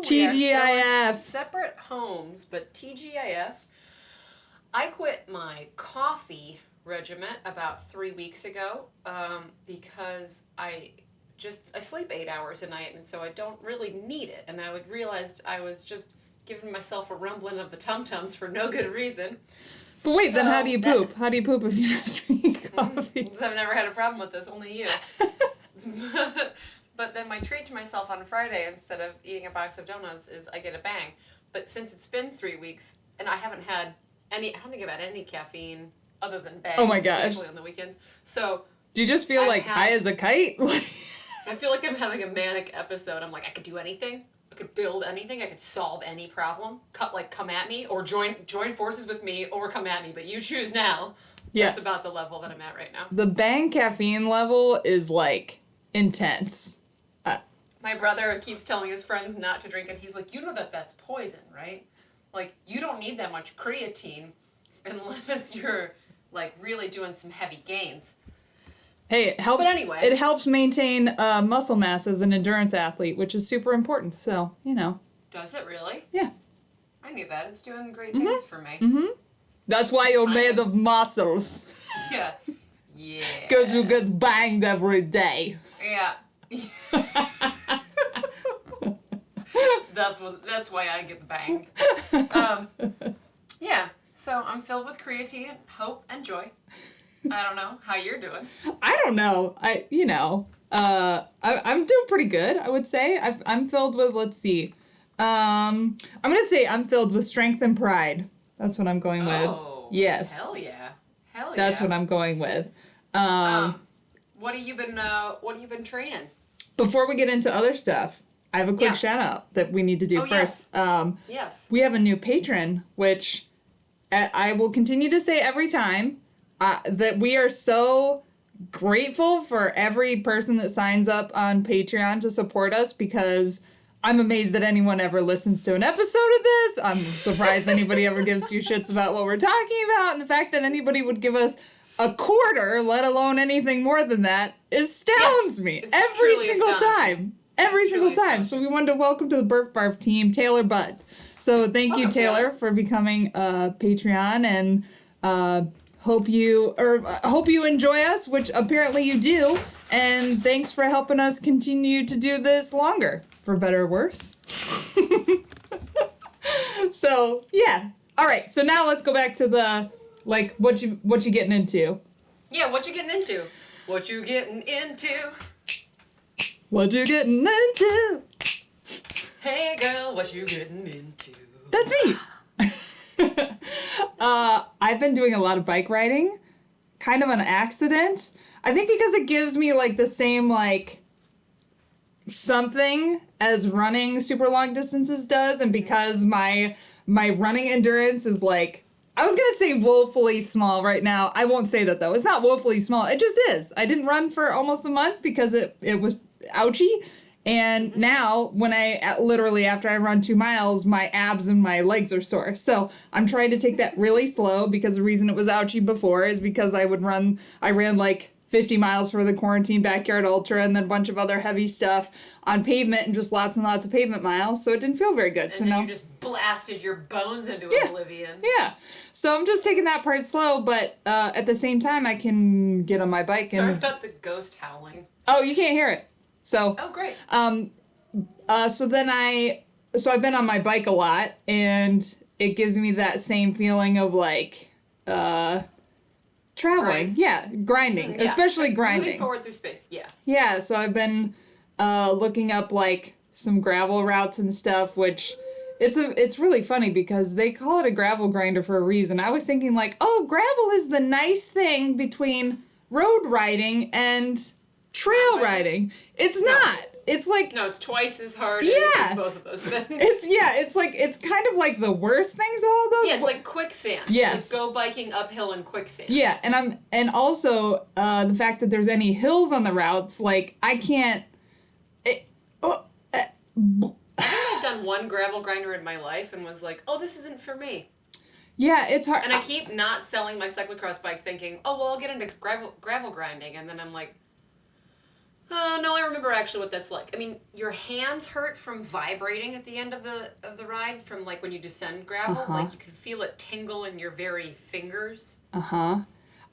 TGIF. We are still in separate homes, but TGIF. I quit my coffee regiment about 3 weeks ago because I sleep 8 hours a night, and so I don't really need it. And I realized I was just giving myself a rumbling of the tum-tums for no good reason. But wait, then how do you poop? How do you poop if you're not drinking coffee? I've never had a problem with this, only you. But then my treat to myself on Friday, instead of eating a box of donuts, is I get a bang. But since it's been 3 weeks, and I haven't had I don't think I've had any caffeine other than bangs. Oh my gosh. Usually on the weekends. So do you just feel high as a kite? I feel like I'm having a manic episode. I'm like, I could do anything. I could build anything. I could solve any problem. Come at me, or join forces with me, or come at me. But you choose now. Yeah. That's about the level that I'm at right now. The bang caffeine level is intense. My brother keeps telling his friends not to drink it. He's like, you know that's poison, right? Like, you don't need that much creatine unless you're, really doing some heavy gains. Hey, it helps. But anyway. It helps maintain muscle mass as an endurance athlete, which is super important. So, Does it really? Yeah. I knew that. It's doing great things for me. Mm-hmm. That's why you're made of muscles. Yeah. Yeah. Because you get banged every day. Yeah. That's why I get banged. Yeah. So I'm filled with creatine, hope, and joy. I don't know how you're doing. I don't know. I'm doing pretty good, I would say. I'm filled with, let's see. I'm going to say I'm filled with strength and pride. That's what I'm going with. Oh. Yes. Hell yeah. That's what I'm going with. What have you been training? Before we get into other stuff, I have a quick shout out that we need to do first. Yes. We have a new patron, which I will continue to say every time, that we are so grateful for every person that signs up on Patreon to support us, because I'm amazed that anyone ever listens to an episode of this. I'm surprised anybody ever gives two shits about what we're talking about, and the fact that anybody would give us a quarter, let alone anything more than that, astounds me every single time. Every single time. So we wanted to welcome to the Burp Barf team, Taylor Budd. So thank you, Taylor, for becoming a Patreon, and hope you enjoy us, which apparently you do. And thanks for helping us continue to do this longer, for better or worse. So yeah. All right. So now let's go back to the what you getting into. Yeah, what you getting into? What you getting into? What you getting into? Hey girl, what you getting into? That's me. I've been doing a lot of bike riding, kind of an accident. I think because it gives me the same something as running super long distances does, and because my running endurance is I was going to say woefully small right now. I won't say that, though. It's not woefully small. It just is. I didn't run for almost a month because it was ouchy. And now, when after I run 2 miles, my abs and my legs are sore. So I'm trying to take that really slow, because the reason it was ouchy before is because I ran 50 miles for the Quarantine Backyard Ultra, and then a bunch of other heavy stuff on pavement, and just lots and lots of pavement miles, so it didn't feel very good. And so then now you just blasted your bones into oblivion. Yeah. So I'm just taking that part slow, but at the same time, I can get on my bike and... Sorry about the ghost howling. Oh, you can't hear it. So... Oh, great. So I've been on my bike a lot, and it gives me that same feeling of traveling. Yeah, grinding. Especially grinding. Moving forward through space, yeah. Yeah, so I've been looking up some gravel routes and stuff, which it's really funny because they call it a gravel grinder for a reason. I was thinking gravel is the nice thing between road riding and trail riding. It's not. It's no, it's twice as hard as both of those things. It's kind of the worst things of all those. Yeah, it's like quicksand. Yes. It's go biking uphill in quicksand. Yeah, and also the fact that there's any hills on the routes, I can't. I think I've done one gravel grinder in my life and was like, oh, this isn't for me. Yeah, it's hard. And I keep not selling my cyclocross bike, thinking, oh, well, I'll get into gravel grinding, and then I'm like, Oh no, I remember actually what that's like. I mean, your hands hurt from vibrating at the end of the ride from like when you descend gravel. Like you can feel it tingle in your very fingers. Uh-huh.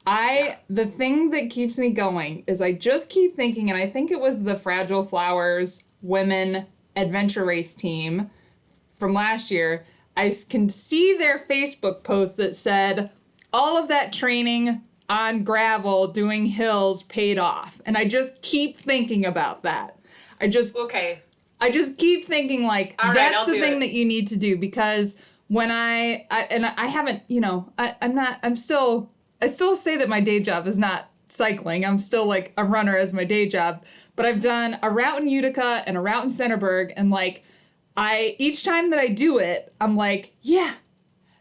Yeah. The thing that keeps me going is I just keep thinking, and I think it was the Fragile Flowers women adventure race team from last year. Can see their Facebook post that said, all of that training on gravel doing hills paid off. And I just keep thinking about that. I just Okay. I just keep thinking like All right, that's I'll the do thing it. that you need to do because when I haven't, I still say that my day job is not cycling. I'm still like a runner as my day job, but I've done a route in Utica and a route in Centerburg and like each time that I do it, I'm like, yeah,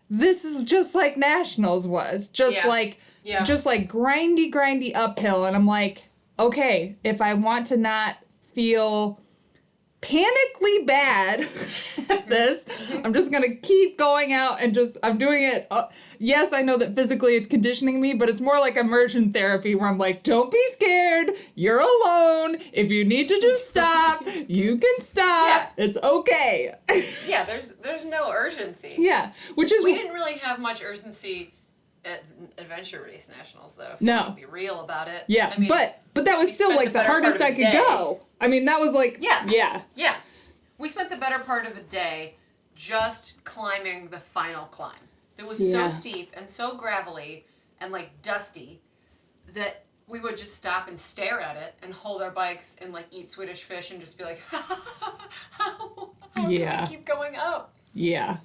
this is just like nationals was. Yeah. Yeah. Just like grindy uphill and I'm like, okay, if I want to not feel panically bad at this. I'm just gonna keep going out and I'm doing it. Yes, I know that physically it's conditioning me, but it's more like immersion therapy where I'm like, don't be scared. You're alone. If you need to just stop, you can stop. Yeah. It's okay. Yeah, there's no urgency. Yeah, which is We didn't really have much urgency at Adventure Race Nationals, though. If you No. want to be real about it. Yeah, I mean, but that was still spent like the the better hardest part I of the could day. go. I mean, that was like Yeah. yeah. We spent the better part of the day just climbing the final climb. It was Yeah. so steep and so gravelly and like dusty that we would just stop and stare at it and hold our bikes and like eat Swedish fish and just be like, how Yeah. can we keep going up? Yeah.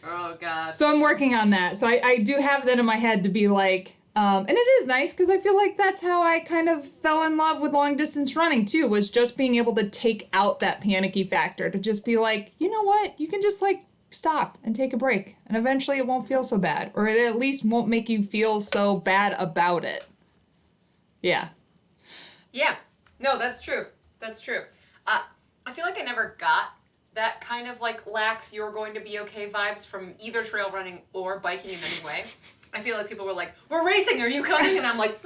Oh God. So I'm working on that. So I do have that in my head to be like, and it is nice because I feel like that's how I kind of fell in love with long distance running too, was just being able to take out that panicky factor, to just be like, you know what, you can just like stop and take a break and eventually it won't feel so bad, or it at least won't make you feel so bad about it. Yeah. Yeah. No, that's true. That's true. I feel like I never got that kind of like lax, you're going to be okay vibes from either trail running or biking in any way. I feel like people were like, we're racing, are you coming? And I'm like,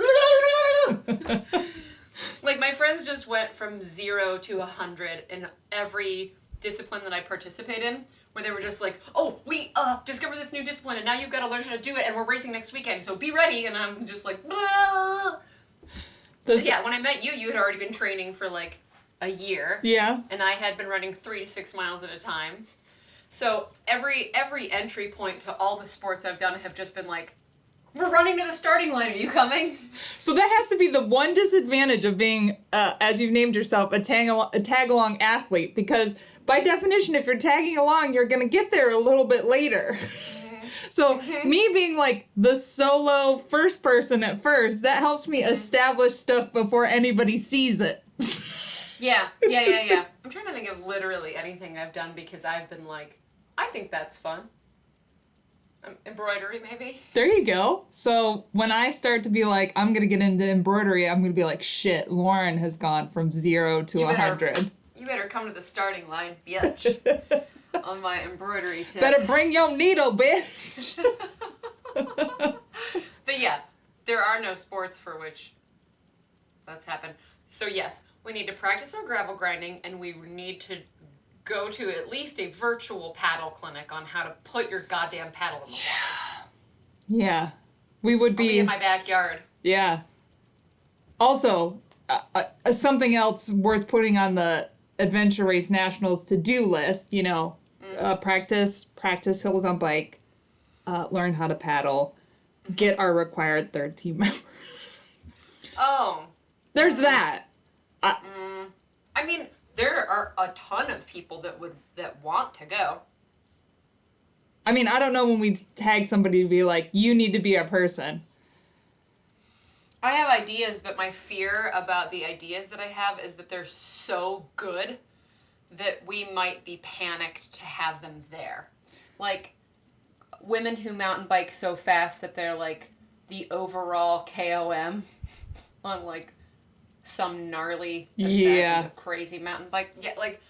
like my friends just went from 0 to 100 in every discipline that I participate in, where they were just like, oh, we discovered this new discipline and now you've got to learn how to do it and we're racing next weekend, so be ready. And I'm just like, yeah, when I met you, you had already been training for like a year. Yeah. And I had been running 3 to 6 miles at a time. So every entry point to all the sports I've done have just been like, we're running to the starting line, are you coming? So that has to be the one disadvantage of being, as you've named yourself, a tag-along athlete, because by definition, if you're tagging along, you're going to get there a little bit later. So me being like the solo first person at first, that helps me establish stuff before anybody sees it. Yeah. I'm trying to think of literally anything I've done because I've been like, I think that's fun. Embroidery, maybe? There you go. So when I start to be like, I'm going to get into embroidery, I'm going to be like, shit, Lauren has gone from 0 to 100. You better come to the starting line, bitch. On my embroidery tip. Better bring your needle, bitch. But yeah, there are no sports for which that's happened. So yes, we need to practice our gravel grinding, and we need to go to at least a virtual paddle clinic on how to put your goddamn paddle in the water. Yeah. We would I'll be be in my backyard. Yeah. Also, something else worth putting on the Adventure Race Nationals to-do list, practice hills on bike, learn how to paddle, get our required third team member. Oh. There's that. I mean, there are a ton of people that want to go. I mean, I don't know when we tag somebody to be like, you need to be our person. I have ideas, but my fear about the ideas that I have is that they're so good that we might be panicked to have them there. Like, women who mountain bike so fast that they're like the overall KOM on like some gnarly ascent, crazy mountain bike. Yeah, like.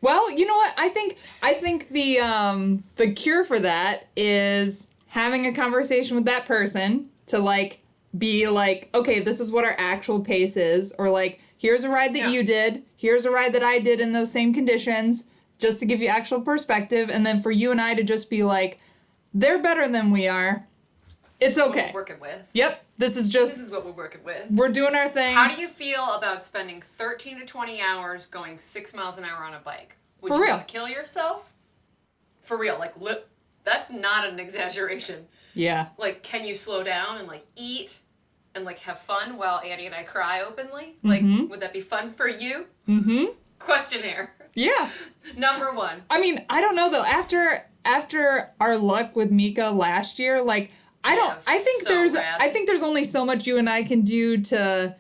Well, you know what? I think the cure for that is having a conversation with that person to like be like, okay, this is what our actual pace is, or like Here's a ride that you did. Here's a ride that I did in those same conditions, just to give you actual perspective. And then for you and I to just be like, they're better than we are. It's this is okay. What we're working with. Yep. This is what we're working with. We're doing our thing. How do you feel about spending 13 to 20 hours going 6 miles an hour on a bike? Would For you real. want to kill yourself? For real. Like, that's not an exaggeration. Yeah. Like, can you slow down and, like, eat and, like, have fun while Annie and I cry openly? Like, would that be fun for you? Mm-hmm. Questionnaire. Yeah. Number one. I mean, I don't know, though. After our luck with Mika last year, like, I think there's only so much you and I can do to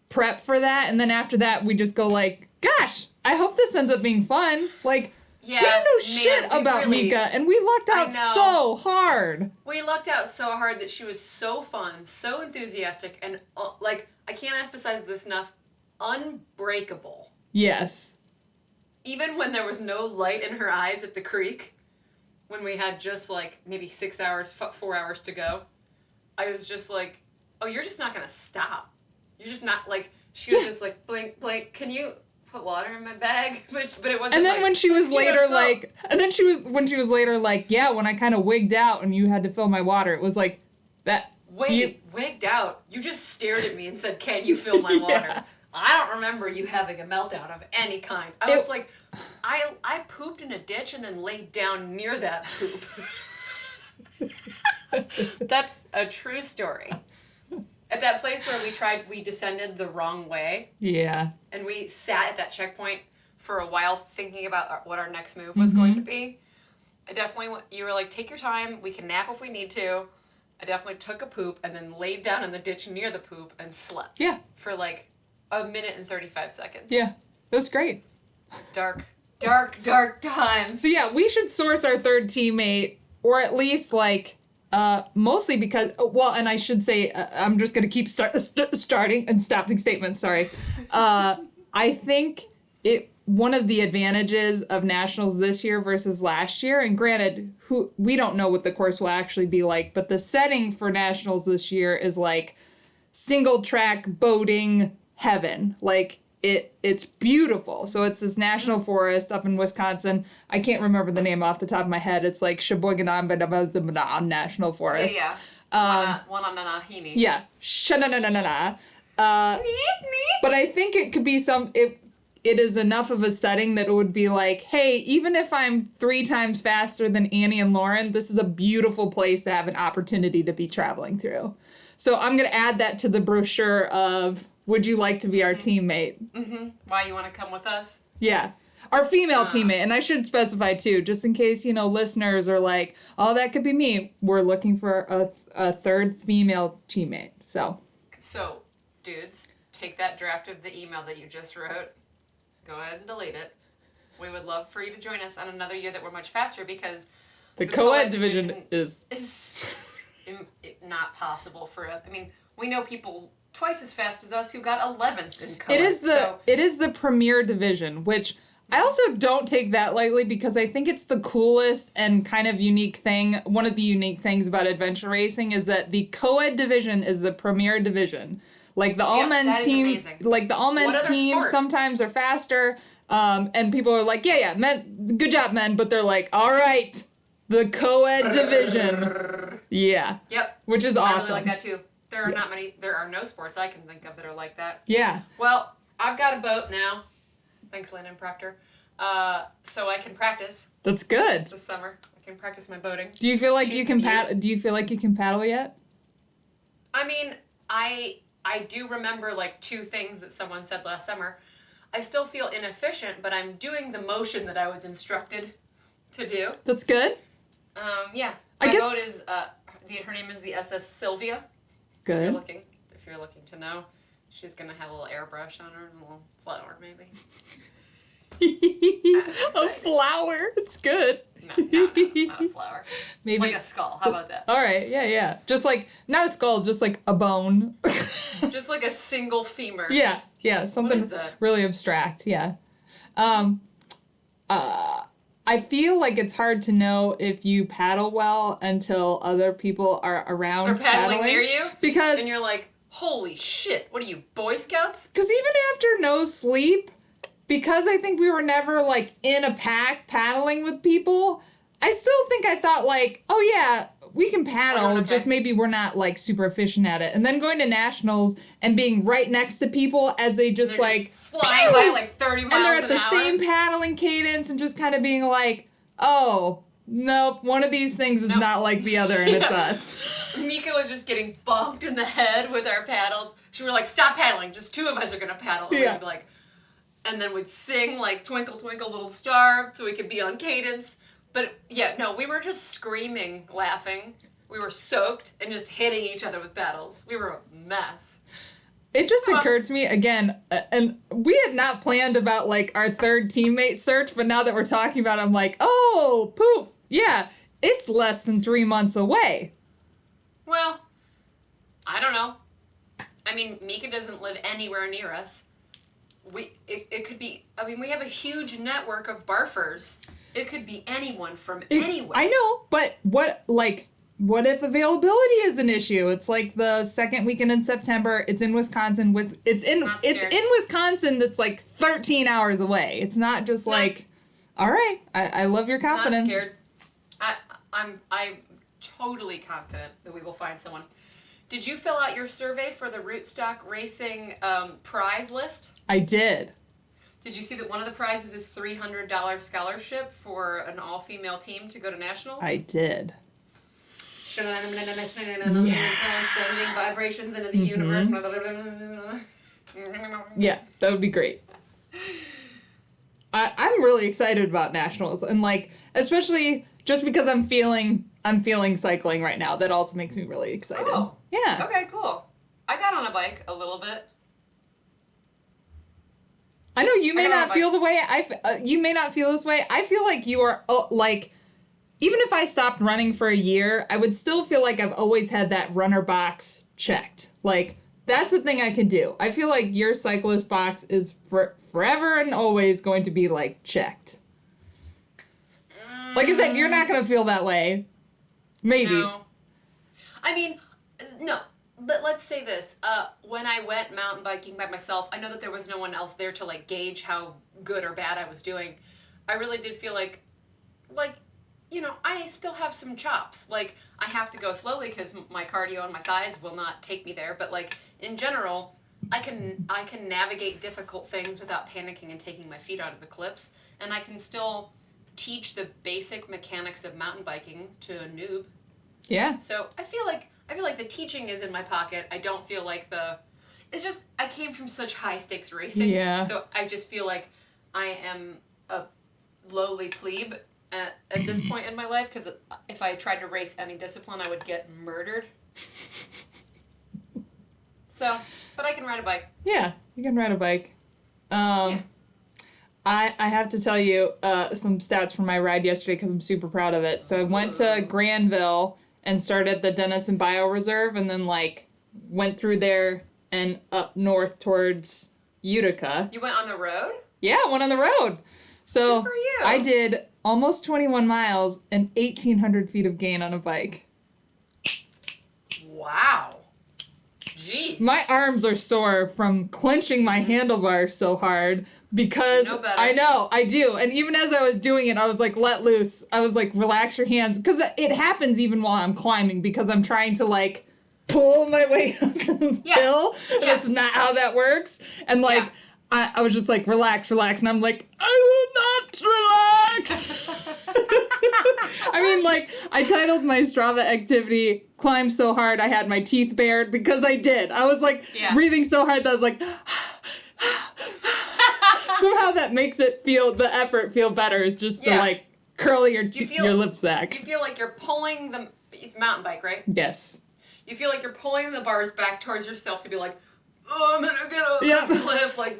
prep for that, and then after that we just go like, gosh, I hope this ends up being fun. Like, we didn't know shit about Mika, and we lucked out so hard. We lucked out so hard that she was so fun, so enthusiastic, and like, I can't emphasize this enough, unbreakable. Yes. Even when there was no light in her eyes at the creek, when we had just like maybe 6 hours, 4 hours to go, I was just like, oh, you're just not going to stop. You're just not, like, she was just like, blink, blink, can you put water in my bag? But it wasn't. And then like, when she was later like, yeah, when I kind of wigged out and you had to fill my water, it was like, that. Wigged out? You just stared at me and said, can you fill my water? Yeah. I don't remember you having a meltdown of any kind. I was like, I pooped in a ditch and then laid down near that poop. That's a true story. At that place where we descended the wrong way. Yeah. And we sat at that checkpoint for a while thinking about what our next move was going to be. I definitely, you were like, take your time. We can nap if we need to. I definitely took a poop and then laid down in the ditch near the poop and slept. Yeah. For like a minute and 35 seconds. Yeah. That's great. Dark times. So yeah, we should source our third teammate, or at least like, mostly because, well, and I should say, I'm just going to keep starting and stopping statements, sorry. I think one of the advantages of nationals this year versus last year, and granted, we don't know what the course will actually be like, but the setting for nationals this year is like single track boating heaven. Like, it's beautiful. So it's this national forest up in Wisconsin. I can't remember the name off the top of my head. It's like Sheboygan National Forest. Yeah. Wananahini. Yeah. Shanananana. But I think it could be it is enough of a setting that it would be like, hey, even if I'm 3 times faster than Annie and Lauren, this is a beautiful place to have an opportunity to be traveling through. So I'm going to add that to the brochure of, would you like to be our teammate? Mm-hmm. Why you want to come with us? Yeah. Our female teammate. And I should specify, too, just in case, listeners are like, oh, that could be me. We're looking for a third female teammate. So, dudes, take that draft of the email that you just wrote. Go ahead and delete it. We would love for you to join us on another year that we're much faster because the co-ed division is not possible for us. I mean, we know people twice as fast as us who got 11th in co-ed. It is the premier division, which I also don't take that lightly because I think it's the coolest and kind of unique thing. One of the unique things about adventure racing is that the co-ed division is the premier division. Like the all-men's team, amazing. Like the all-men's teams sometimes are faster, and people are like, yeah, men, good job, men, but they're like, all right, the co-ed division. Yeah. Yep. Which is awesome. I really like that too. There are no sports I can think of that are like that. Yeah. Well, I've got a boat now. Thanks, Landon Proctor. So I can practice. That's good. This summer. I can practice my boating. Do you feel like you can paddle yet? I mean, I do remember like 2 things that someone said last summer. I still feel inefficient, but I'm doing the motion that I was instructed to do. That's good. Yeah. My boat is her name is the SS Sylvia. Good. If you're looking to know, she's gonna have a little airbrush on her and a little flower maybe. A flower. It's good. No, not a flower. Maybe like a skull. How about that? All right. Yeah. Just like not a skull, just like a bone. Just like a single femur. Yeah. Something really abstract. Yeah. I feel like it's hard to know if you paddle well until other people are around or paddling near you. Because and you're like, Holy shit. What are you, Boy Scouts? Because even after no sleep, because I think we were never, like, in a pack paddling with people, I still think I thought, like, oh, yeah, we can paddle, okay. just maybe we're not, like, super efficient at it. And then going to nationals and being right next to people as they just, They're like, just flying by like 30 miles and they're at an the hour. same paddling cadence and just kind of being like, oh, nope, one of these things is Nope. not like the other, and it's us. Mika was just getting bonked in the head with our paddles. She were like, stop paddling, just two of us are gonna paddle. And Yeah. we'd be like, and then we'd sing like Twinkle Twinkle Little Star so we could be on cadence. But yeah, no, we were just screaming, laughing. We were soaked and just hitting each other with paddles. We were a mess. It just occurred to me again, and we had not planned about like our third teammate search, but now that we're talking about it, I'm like, oh, poop. Yeah, it's less than 3 months away. Well, I don't know. I mean, Mika doesn't live anywhere near us. It could be, I mean, we have a huge network of barfers. It could be anyone from anywhere. I know, but what if availability is an issue? It's like the second weekend in September. It's in Wisconsin. It's in Wisconsin. That's like 13 hours away. It's not just like, all right. I love your confidence. Not scared. I'm totally confident that we will find someone. Did you fill out your survey for the Rootstock Racing prize list? I did. Did you see that one of the prizes is $300 scholarship for an all-female team to go to nationals? I did. Sending vibrations into the universe. Yeah, that would be great. I'm really excited about nationals, and like especially just because I'm feeling cycling right now. That also makes me really excited. Oh, yeah. Okay, cool. I got on a bike a little bit. I know you may not bike. feel the way you may not feel this way. I feel like you are like. Even if I stopped running for a year, I would still feel like I've always had that runner box checked. Like, that's the thing I can do. I feel like your cyclist box is forever and always going to be, like, checked. Like I said, you're not going to feel that way. Maybe. No. I mean, no. But let's say this. When I went mountain biking by myself, I know that there was no one else there to, like, gauge how good or bad I was doing. I really did feel like, you know, I still have some chops. Like, I have to go slowly because my cardio and my thighs will not take me there. But, like, in general, I can navigate difficult things without panicking and taking my feet out of the clips. And I can still teach the basic mechanics of mountain biking to a noob. Yeah. So I feel like the teaching is in my pocket. I don't feel like it's just, I came from such high stakes racing. Yeah. So I just feel like I am a lowly plebe at this point in my life, because if I tried to race any discipline, I would get murdered. So, but I can ride a bike. Yeah, you can ride a bike. Yeah. I have to tell you some stats from my ride yesterday because I'm super proud of it. So I went to Granville and started at the Denison Bioreserve and then, like, went through there and up north towards Utica. You went on the road? Yeah, I went on the road. So Good for you. I did almost 21 miles and 1,800 feet of gain on a bike. Wow. Jeez. My arms are sore from clenching my handlebars so hard because You know better. I know, I do. And even as I was doing it, I was like, let loose. I was like, relax your hands. Because it happens even while I'm climbing because I'm trying to, like, pull my way up the hill. And Yeah. it's not how that works. And, like, Yeah. I was just like, relax. And I'm like, I will not relax. I mean, like, I titled my Strava activity, Climb So Hard I Had My Teeth Bared, because I did. I was, like, breathing so hard that I was like, somehow that makes the effort feel better, is just to, like, curl your lip sack. You feel like you're pulling it's mountain bike, right? Yes. You feel like you're pulling the bars back towards yourself to be like, oh, I'm gonna get off this cliff, like,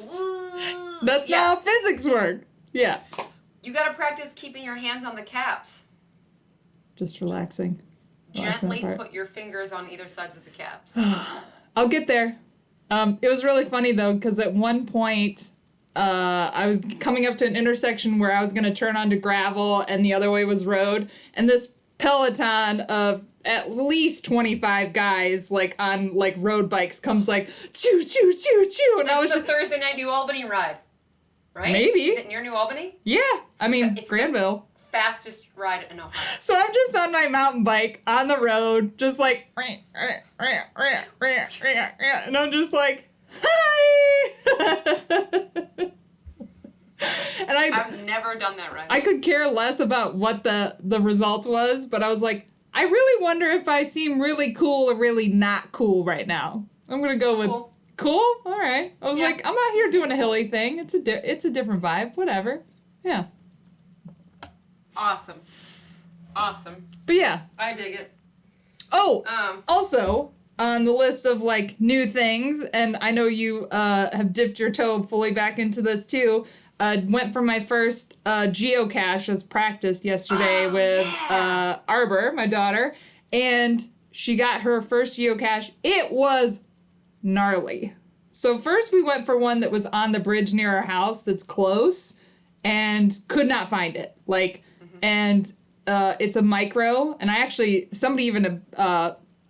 That's not how physics work. Yeah. You gotta practice keeping your hands on the caps. Just relaxing. Gently put your fingers on either sides of the caps. I'll get there. It was really funny, though, because at one point, I was coming up to an intersection where I was going to turn onto gravel and the other way was road. And this peloton of at least 25 guys, like, on, like, road bikes comes, like, choo, choo, choo, choo. And I was That's the just, Thursday night New Albany ride, right? Maybe. Is it near New Albany? yeah. I mean, it's Granville. Fastest ride in Ohio. So I'm just on my mountain bike on the road, just like, and I'm just like, hi. And I've never done that ride. I could care less about what the result was, but I was like, I really wonder if I seem really cool or really not cool right now. I'm gonna go with cool. All right. I was like, I'm out here doing a hilly thing. It's a different vibe. Whatever. Yeah. Awesome. But yeah. I dig it. Oh. Also on the list of like new things, and I know you have dipped your toe fully back into this too. Went for my first geocache as practice yesterday with Arbor, my daughter, and she got her first geocache. It was gnarly. So first we went for one that was on the bridge near our house that's close and could not find it. Like, and it's a micro, and I actually, somebody even,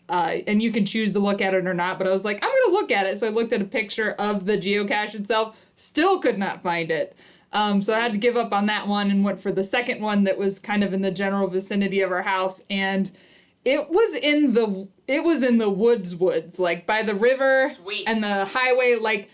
and you can choose to look at it or not, but I was like, I'm going to look at it. So I looked at a picture of the geocache itself, still could not find it. So I had to give up on that one and went for the second one that was kind of in the general vicinity of our house. And it was in the woods, like by the river. Sweet. And the highway. Like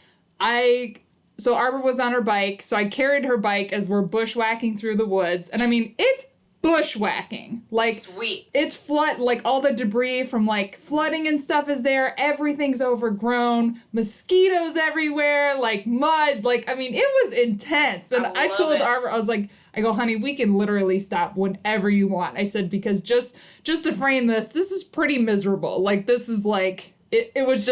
so Arbor was on her bike. So I carried her bike as we're bushwhacking through the woods. And I mean, it's bushwhacking. Like, sweet. It's flood, like all the debris from like flooding and stuff is there. Everything's overgrown. Mosquitoes everywhere, like mud. Like, I mean, it was intense. And I told Arbor, I was like, I go, honey, we can literally stop whenever you want. I said, because just to frame this is pretty miserable. Like, this is like, it was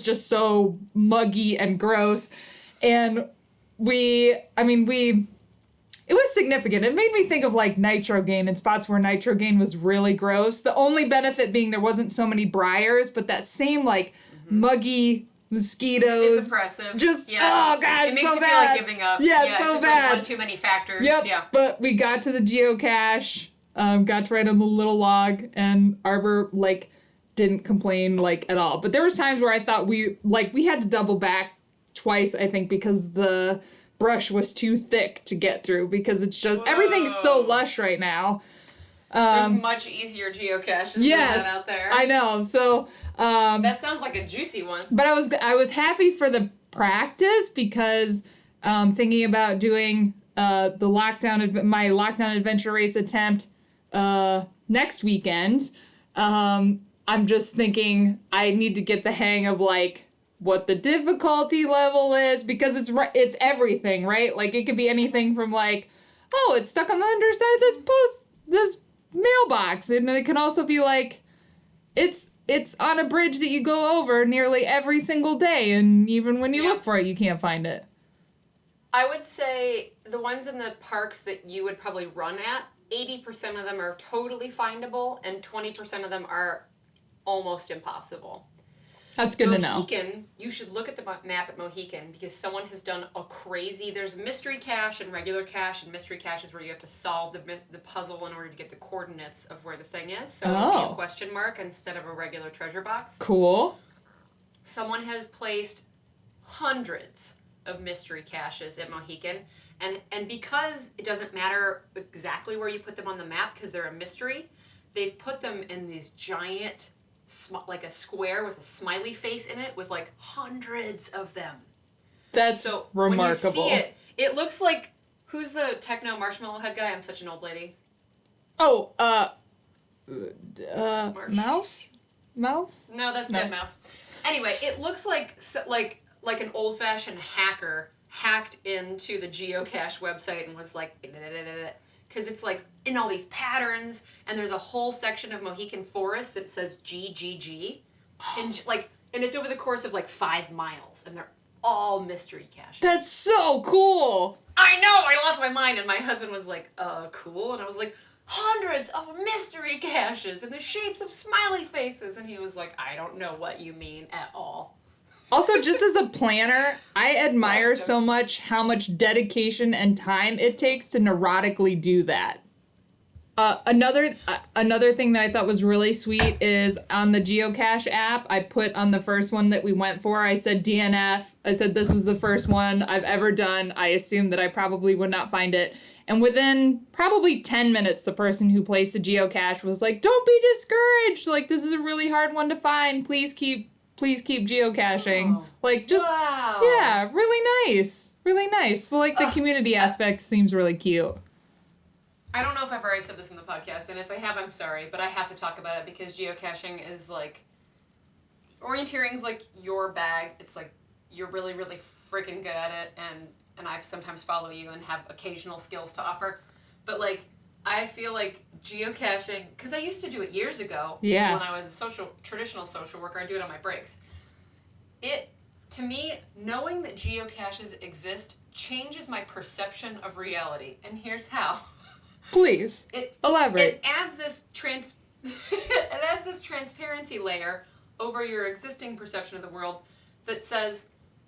just so muggy and gross. And it was significant. It made me think of like nitrogen and spots where nitrogen was really gross. The only benefit being there wasn't so many briars, but that same like muggy mosquitoes. It's oppressive. Just, oh God, it makes so you bad. feel like giving up. Yeah, it's so just bad. Like one too many factors. Yep. Yeah. But we got to the geocache, got right on the little log, and Arbor like didn't complain like at all. But there was times where I thought we had to double back twice, I think, because the brush was too thick to get through, because it's just everything's so lush right now. There's much easier geocaches than that out there. I know. So that sounds like a juicy one. But I was happy for the practice, because thinking about doing my lockdown adventure race attempt next weekend, I'm just thinking I need to get the hang of like what the difficulty level is, because it's everything, right? Like, it could be anything from like, oh, it's stuck on the underside of this mailbox, and then it can also be like, it's on a bridge that you go over nearly every single day, and even when you look for it, you can't find it. I would say the ones in the parks that you would probably run at, 80% of them are totally findable, and 20% of them are almost impossible. That's good to know. Mohican, you should look at the map at Mohican, because someone has done there's mystery cache and regular cache, and mystery cache is where you have to solve the puzzle in order to get the coordinates of where the thing is. So it'll be a question mark instead of a regular treasure box. Cool. Someone has placed hundreds of mystery caches at Mohican, and because it doesn't matter exactly where you put them on the map because they're a mystery, they've put them in these giant, like a square with a smiley face in it with like hundreds of them. That's so remarkable. When you see it looks like, who's the techno marshmallow head guy? I'm such an old lady. Oh, Mouse? Mouse? No, that's Dead Mouse. Anyway, it looks like an old fashioned hacker hacked into the geocache website and was like, because it's like in all these patterns, and there's a whole section of Mohican Forest that says GGG, and it's over the course of like 5 miles, and they're all mystery caches. That's so cool. I know, I lost my mind, and my husband was like, cool, and I was like, hundreds of mystery caches in the shapes of smiley faces, and he was like, I don't know what you mean at all. Also, just as a planner, I admire so much how much dedication and time it takes to neurotically do that. Another thing that I thought was really sweet is on the geocache app, I put on the first one that we went for, I said DNF. I said this was the first one I've ever done. I assumed that I probably would not find it. And within probably 10 minutes, the person who placed the geocache was like, "Don't be discouraged. Like, this is a really hard one to find. Please keep geocaching." Oh. Like, just, Wow. yeah, really nice. Really nice. So, like, the community aspect seems really cute. I don't know if I've already said this in the podcast, and if I have, I'm sorry, but I have to talk about it because geocaching is like, orienteering's like your bag. It's like, you're really, really freaking good at it, and I sometimes follow you and have occasional skills to offer. But like, I feel like geocaching, because I used to do it years ago Yeah. when I was a traditional social worker, I do it on my breaks. To me, knowing that geocaches exist changes my perception of reality, and here's how. Please, elaborate. It adds this it adds this transparency layer over your existing perception of the world that says,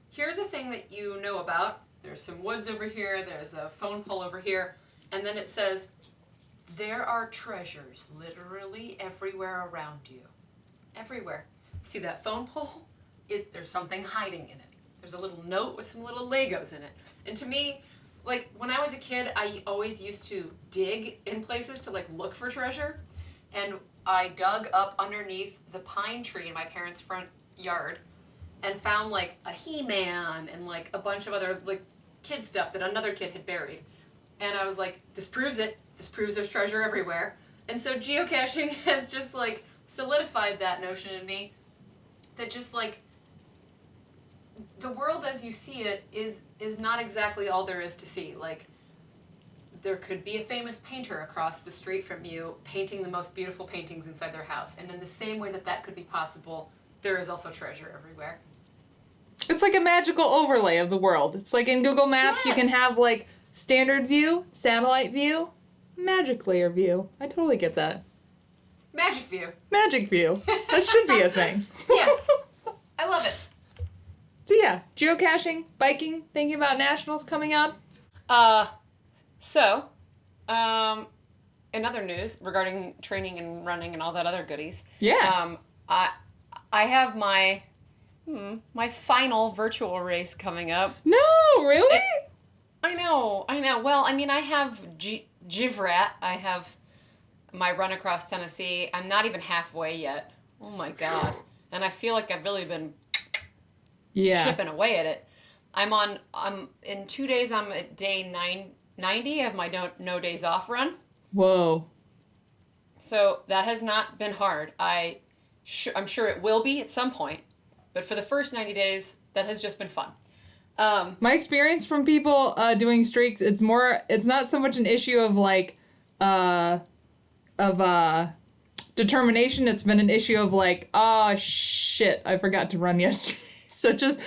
here's a thing that you know about. There's some woods over here, there's a phone pole over here, and then it says, there are treasures literally everywhere around you. Everywhere. See that phone pole? There's something hiding in it. There's a little note with some little Legos in it. And to me, like, when I was a kid, I always used to dig in places to, like, look for treasure. And I dug up underneath the pine tree in my parents' front yard and found, like, a He-Man and, like, a bunch of other, like, kid stuff that another kid had buried. And I was like, this proves it. This proves there's treasure everywhere. And so geocaching has just, like, solidified that notion in me that just, like, the world as you see it is not exactly all there is to see. Like, there could be a famous painter across the street from you painting the most beautiful paintings inside their house. And in the same way that could be possible, there is also treasure everywhere. It's like a magical overlay of the world. It's like in Google Maps, You can have, like, standard view, satellite view, magic layer view. I totally get that. Magic view. Magic view. That should be a thing. Yeah. I love it. So yeah, geocaching, biking, thinking about nationals coming up. In other news regarding training and running and all that other goodies. Yeah. I have my final virtual race coming up. No, really? I know. Well, I mean, I have Givrat. I have my run across Tennessee. I'm not even halfway yet. Oh my God. And I feel like I've really been chipping away at it. In 2 days, I'm at day 90 of my no days off run. Whoa. So that has not been hard. I'm sure it will be at some point. But for the first 90 days, that has just been fun. My experience from people doing streaks, it's not so much an issue of like, determination. It's been an issue of like, oh shit, I forgot to run yesterday. So just,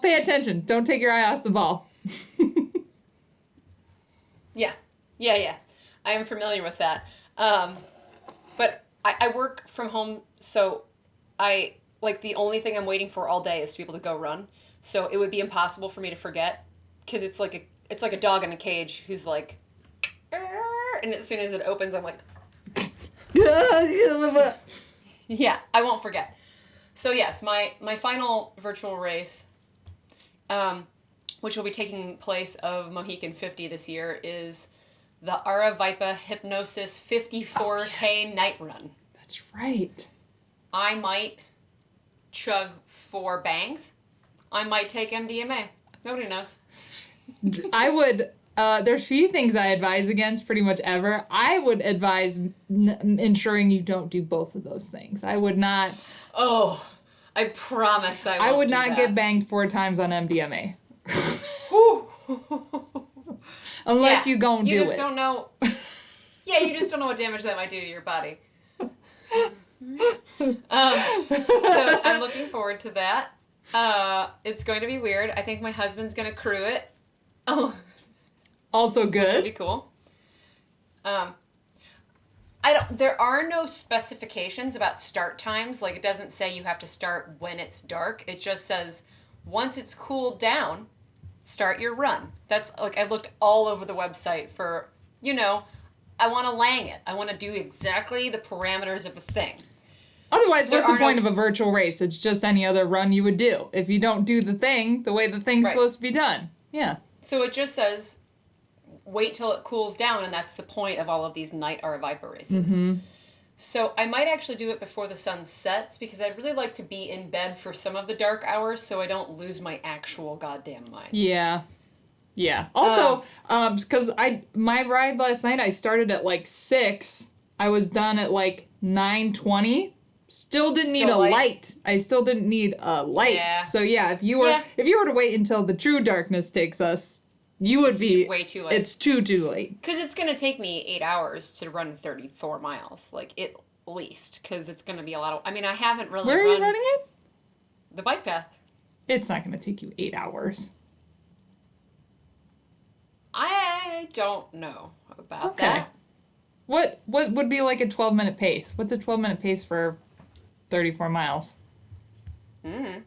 pay attention. Don't take your eye off the ball. Yeah. I am familiar with that. But I work from home, so the only thing I'm waiting for all day is to be able to go run. So it would be impossible for me to forget, because it's like a dog in a cage who's like, and as soon as it opens, I'm like, yeah, I won't forget. So yes, my final virtual race, which will be taking place of Mohican 50 this year, is the Aravipa Hypnosis 54K night run. That's right. I might chug 4 bangs. I might take MDMA. Nobody knows. I would, there's few things I advise against pretty much ever. I would advise ensuring you don't do both of those things. I would not. Oh, I promise I won't I would do not that. get banged 4 times on MDMA. Unless you gon' do it. You just don't know. Yeah, you just don't know what damage that might do to your body. So I'm looking forward to that. It's going to be weird. I think my husband's going to crew it. Oh. Also Which would be good. cool. There are no specifications about start times. Like, it doesn't say you have to start when it's dark. It just says, once it's cooled down, start your run. That's, like, I looked all over the website for, I want to lang it. I want to do exactly the parameters of the thing. Otherwise, what's the point of a virtual race? It's just any other run you would do. If you don't do the thing the way the thing's supposed to be done. Yeah. So it just says, wait till it cools down, and that's the point of all of these night Aravaipa races. Mm-hmm. So I might actually do it before the sun sets, because I'd really like to be in bed for some of the dark hours so I don't lose my actual goddamn mind. Yeah. Yeah. Also, because my ride last night, I started at like 6. I was done at like 9:20. Still didn't need a light. I still didn't need a light. Yeah. So yeah, if you were to wait until the true darkness takes us, you would be way too late. It's too late. Because it's gonna take me 8 hours to run 34 miles, like at least. Because it's gonna be a lot of. I mean, I haven't really. Where are you running it? The bike path. It's not gonna take you 8 hours. I don't know about that. What would be like a 12-minute pace? What's a 12-minute pace for 34 miles? I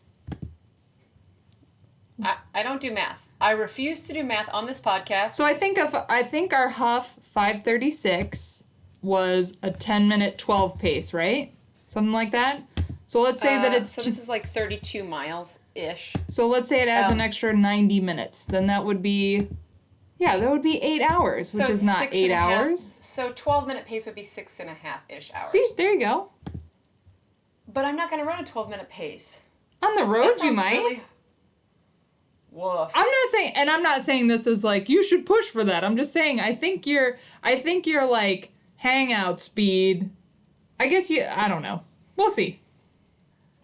don't do math. I refuse to do math on this podcast. So I think our Huff 536 was a 10-minute 12 pace, right? Something like that. So let's say that it's... So this is like 32 miles-ish. So let's say it adds an extra 90 minutes. Then that would be... Yeah, that would be 8 hours, which is not 8 hours. So 12-minute pace would be 6.5-ish hours. See, there you go. But I'm not going to run a 12-minute pace. On the road, you might. Really... Woof. I'm not saying this is like, you should push for that. I'm just saying, I think you're like hangout speed. I guess I don't know. We'll see.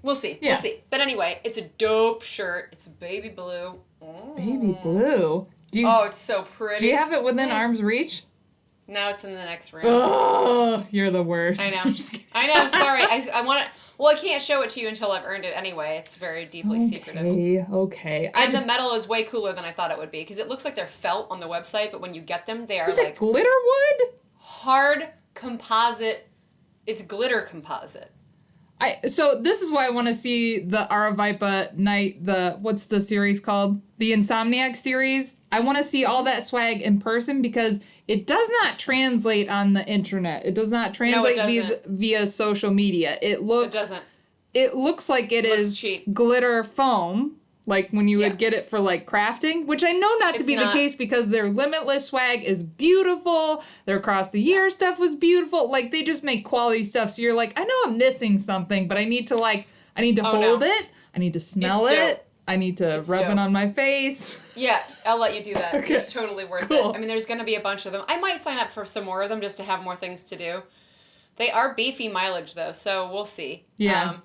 We'll see. Yeah. We'll see. But anyway, it's a dope shirt. It's baby blue. Baby blue? It's so pretty. Do you have it within arm's reach? Now it's in the next room. Oh, you're the worst. I know. I know. Sorry. I want to... Well, I can't show it to you until I've earned it anyway. It's very deeply secretive. Okay. And the metal is way cooler than I thought it would be, because it looks like they're felt on the website, but when you get them, they are Is it glitter wood? Hard composite. It's glitter composite. So this is why I want to see the Aravaipa night, what's the series called? The Insomniac series. I want to see all that swag in person, because it does not translate on the internet. It does not translate via social media. It doesn't. It looks like it is cheap. Glitter foam, like when you would get it for like crafting, which I know not to be the case, because their Limitless swag is beautiful. Their Across the Year stuff was beautiful. Like, they just make quality stuff. So you're like, I know I'm missing something, but I need to hold it. I need to smell it. I need to rub it on my face. Yeah, I'll let you do that. Okay. It's totally worth it. I mean, there's going to be a bunch of them. I might sign up for some more of them just to have more things to do. They are beefy mileage, though, so we'll see. Yeah.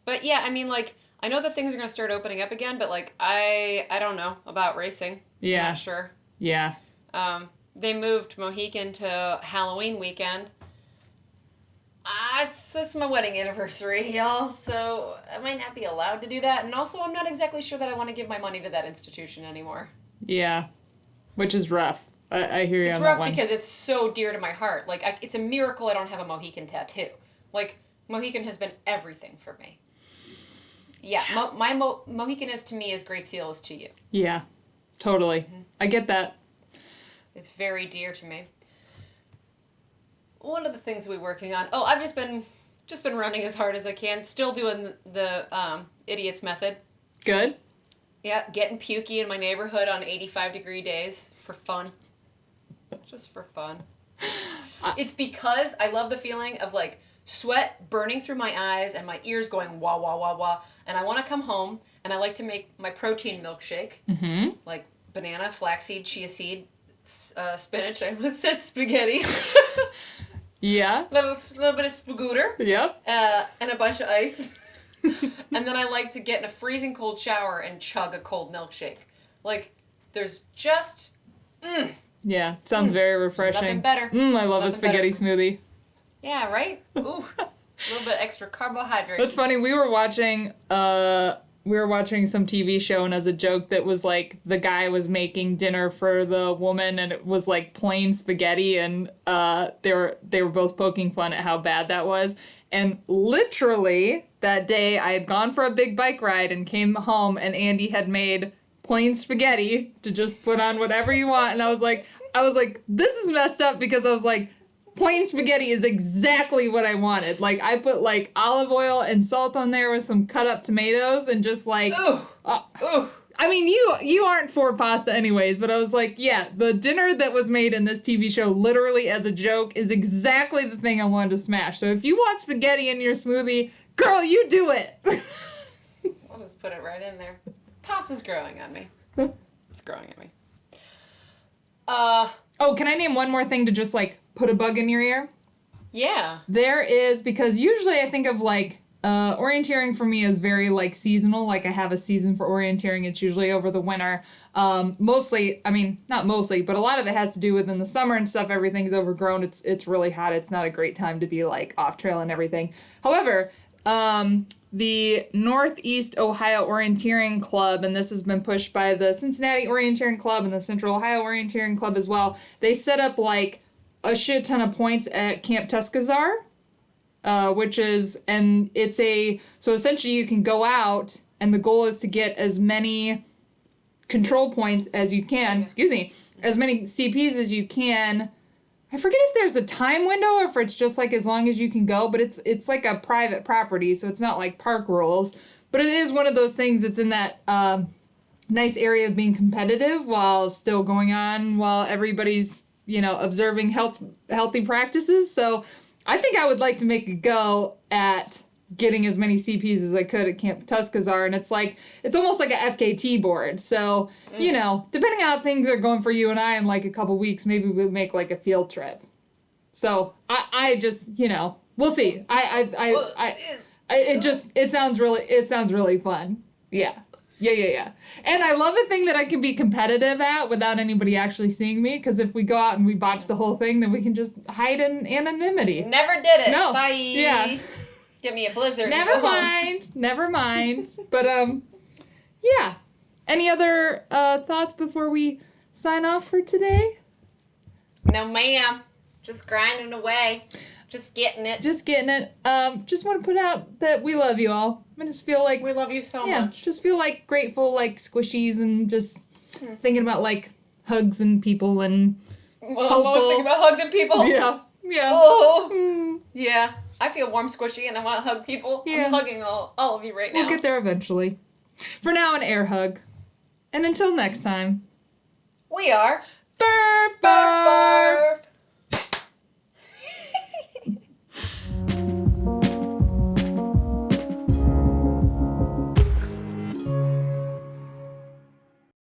But yeah, I mean, like, I know that things are going to start opening up again, but, like, I don't know about racing. Yeah. I'm not sure. Yeah. They moved Mohican to Halloween weekend. It's my wedding anniversary, y'all, so I might not be allowed to do that. And also, I'm not exactly sure that I want to give my money to that institution anymore. Yeah. Which is rough. I hear you on that one. It's rough because it's so dear to my heart. Like, it's a miracle I don't have a Mohican tattoo. Like, Mohican has been everything for me. Yeah, my Mohican is to me as Great Seal is to you. Yeah, totally. Mm-hmm. I get that. It's very dear to me. One of the things we're working on. Oh, I've just been running as hard as I can. Still doing the idiot's method. Good. Yeah, getting pukey in my neighborhood on 85-degree days for fun. Just for fun. It's because I love the feeling of, like, sweat burning through my eyes and my ears going wah, wah, wah, wah. And I want to come home, and I like to make my protein milkshake. Mm-hmm. Like banana, flaxseed, chia seed, spinach. I almost said spaghetti. Yeah. Little bit of spagooter. Yep. And a bunch of ice. And then I like to get in a freezing cold shower and chug a cold milkshake. Like, there's just... Yeah, it sounds very refreshing. Nothing better. I love a spaghetti smoothie. Yeah, right? Ooh. A little bit extra carbohydrates. That's funny. We were watching some TV show, and as a joke that was like the guy was making dinner for the woman, and it was like plain spaghetti, and they were both poking fun at how bad that was. And literally that day I had gone for a big bike ride and came home, and Andy had made plain spaghetti to just put on whatever you want, and I was like, I was like, this is messed up because I was like, plain spaghetti is exactly what I wanted. Like, I put like olive oil and salt on there with some cut up tomatoes and just like, Ooh. Ooh. I mean, you aren't for pasta anyways, but I was like, yeah, the dinner that was made in this TV show literally as a joke is exactly the thing I wanted to smash. So if you want spaghetti in your smoothie, girl, you do it. I'll just put it right in there. Pasta's growing on me. It's growing at me. Oh, can I name one more thing to just like put a bug in your ear? Yeah. There is, because usually I think of like orienteering for me is very like seasonal. Like I have a season for orienteering. It's usually over the winter. Mostly, I mean, not mostly, but a lot of it has to do with in the summer and stuff. Everything's overgrown. It's really hot. It's not a great time to be like off trail and everything. However, the Northeast Ohio Orienteering Club, and this has been pushed by the Cincinnati Orienteering Club and the Central Ohio Orienteering Club as well. They set up like a shit ton of points at Camp Tuscazar. Which is, and it's so essentially you can go out and the goal is to get as many control points as you can, as many CPs as you can. I forget if there's a time window or if it's just like as long as you can go, but it's like a private property, so it's not like park rules. But it is one of those things that's in that nice area of being competitive while still going on while everybody's, observing healthy practices. So I think I would like to make a go at getting as many CPs as I could at Camp Tuscazar, and it's almost like a FKT board. So, depending on how things are going for you and I in like a couple weeks, maybe we'll make like a field trip. So I just, we'll see. It sounds really fun. Yeah. Yeah. And I love a thing that I can be competitive at without anybody actually seeing me, because if we go out and we botch the whole thing, then we can just hide in anonymity. Never did it. No. Bye. Yeah. Give me a blizzard. Never mind. But, yeah. Any other thoughts before we sign off for today? No, ma'am. Just grinding away. Just getting it. Just want to put out that we love you all. I just feel like we love you so much. Just feel like grateful, like squishies, and just thinking about like hugs and people and well, I'm always thinking about hugs and people. Yeah. Oh. Yeah. I feel warm, squishy, and I want to hug people. Yeah. I'm hugging all of you right now. We'll get there eventually. For now, an air hug. And until next time. We are Barf, Barf Barf.